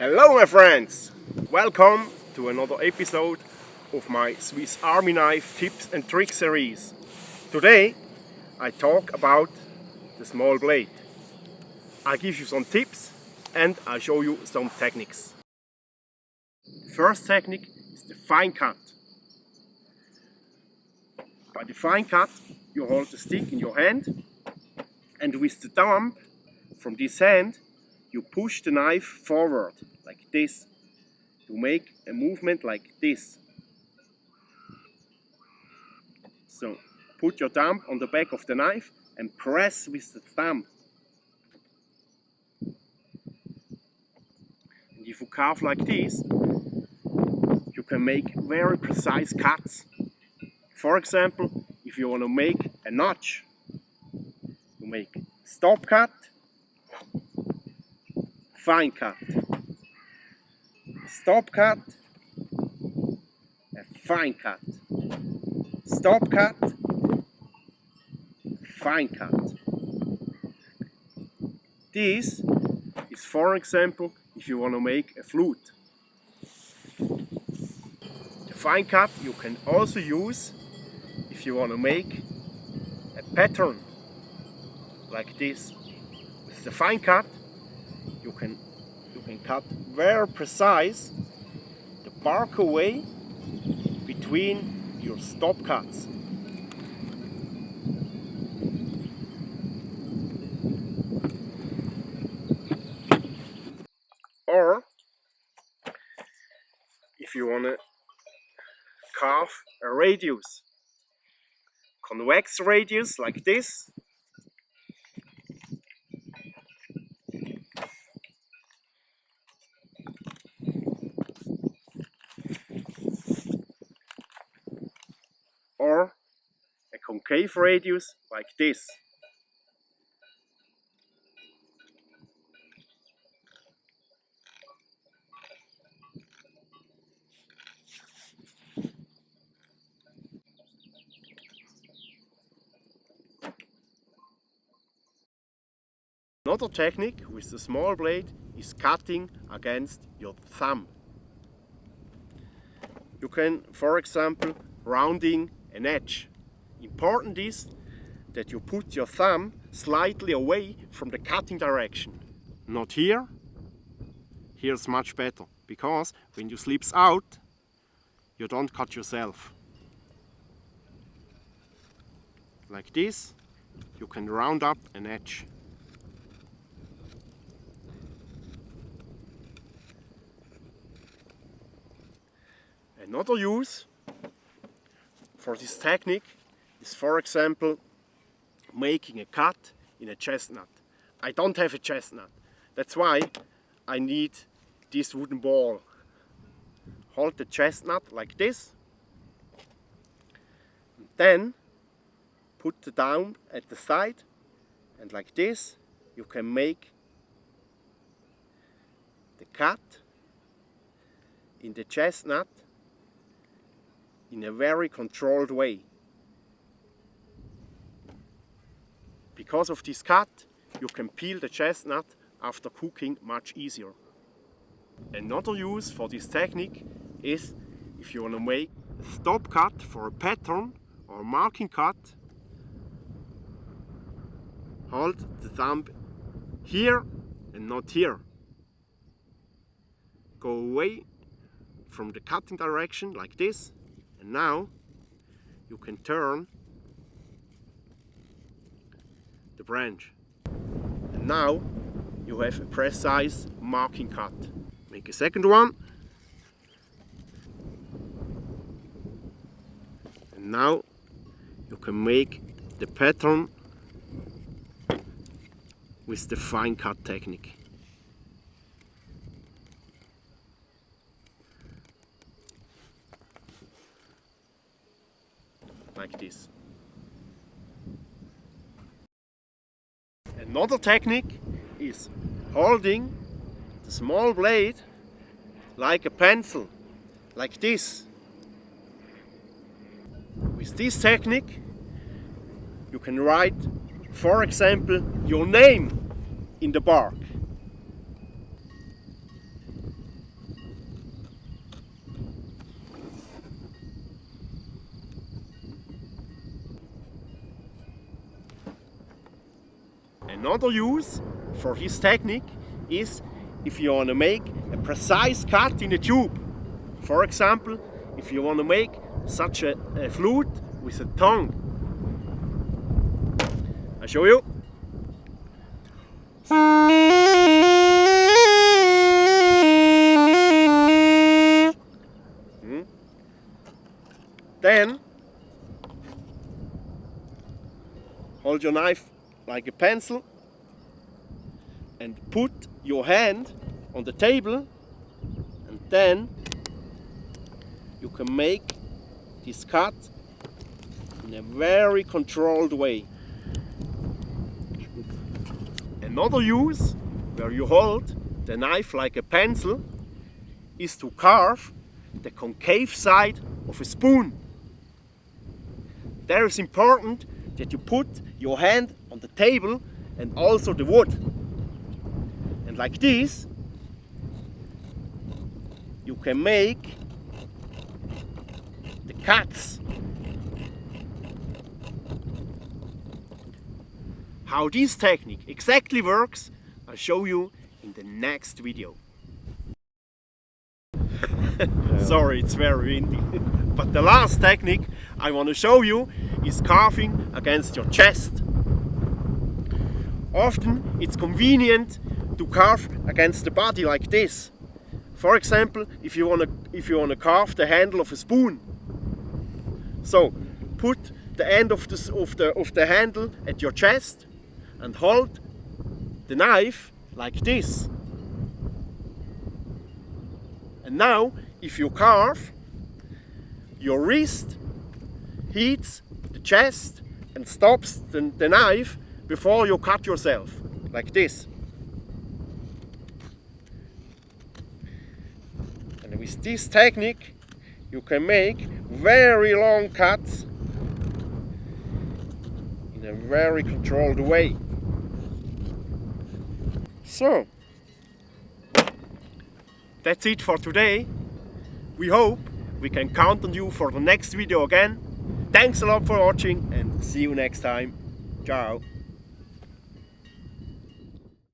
Hello my friends! Welcome to another episode of my Swiss Army Knife tips and tricks series. Today I talk about the small blade. I give you some tips and I show you some techniques. The first technique is the fine cut. By the fine cut you hold the stick in your hand and with the thumb from this hand you push the knife forward like this to make a movement like this. So put your thumb on the back of the knife and press with the thumb. And if you carve like this, you can make very precise cuts. For example, if you want to make a notch, you make stop cut, fine cut, stop cut, a fine cut, stop cut, fine cut. This is, for example, if you want to make a flute. The fine cut you can also use if you want to make a pattern like this. With the fine cut you can cut very precise the bark away between your stop cuts. Or if you want to carve a radius, convex radius like this, or a concave radius like this. Another technique with the small blade is cutting against your thumb. You can, for example, rounding an edge. Important is that you put your thumb slightly away from the cutting direction. Not here. Here's much better, because when you slips out, you don't cut yourself. Like this, you can round up an edge. Another use for this technique is, for example, making a cut in a chestnut. I don't have a chestnut. That's why I need this wooden ball. Hold the chestnut like this. And then put the thumb at the side, and like this you can make the cut in the chestnut in a very controlled way. Because of this cut, you can peel the chestnut after cooking much easier. Another use for this technique is if you want to make a stop cut for a pattern or a marking cut. Hold the thumb here and not here. Go away from the cutting direction like this. And now you can turn the branch. And now you have a precise marking cut. Make a second one. And now you can make the pattern with the fine cut technique. Like this. Another technique is holding the small blade like a pencil, like this. With this technique you can write, for example, your name in the bark. Another use for this technique is if you want to make a precise cut in a tube. For example, if you want to make such a flute with a tongue. I'll show you. Then hold your knife like a pencil and put your hand on the table, and then you can make this cut in a very controlled way. Another use where you hold the knife like a pencil is to carve the concave side of a spoon. There it's important that you put your hand on the table and also the wood. And like this, you can make the cuts. How this technique exactly works, I'll show you in the next video. Sorry, it's very windy. But the last technique I want to show you is carving against your chest. Often it's convenient to carve against the body like this. For example, if you want to carve the handle of a spoon. So put the end of the handle at your chest and hold the knife like this. And now, if you carve, your wrist hits the chest and stops the knife before you cut yourself, like this. And with this technique, you can make very long cuts in a very controlled way. So, that's it for today. We hope we can count on you for the next video again. Thanks a lot for watching and see you next time. Ciao.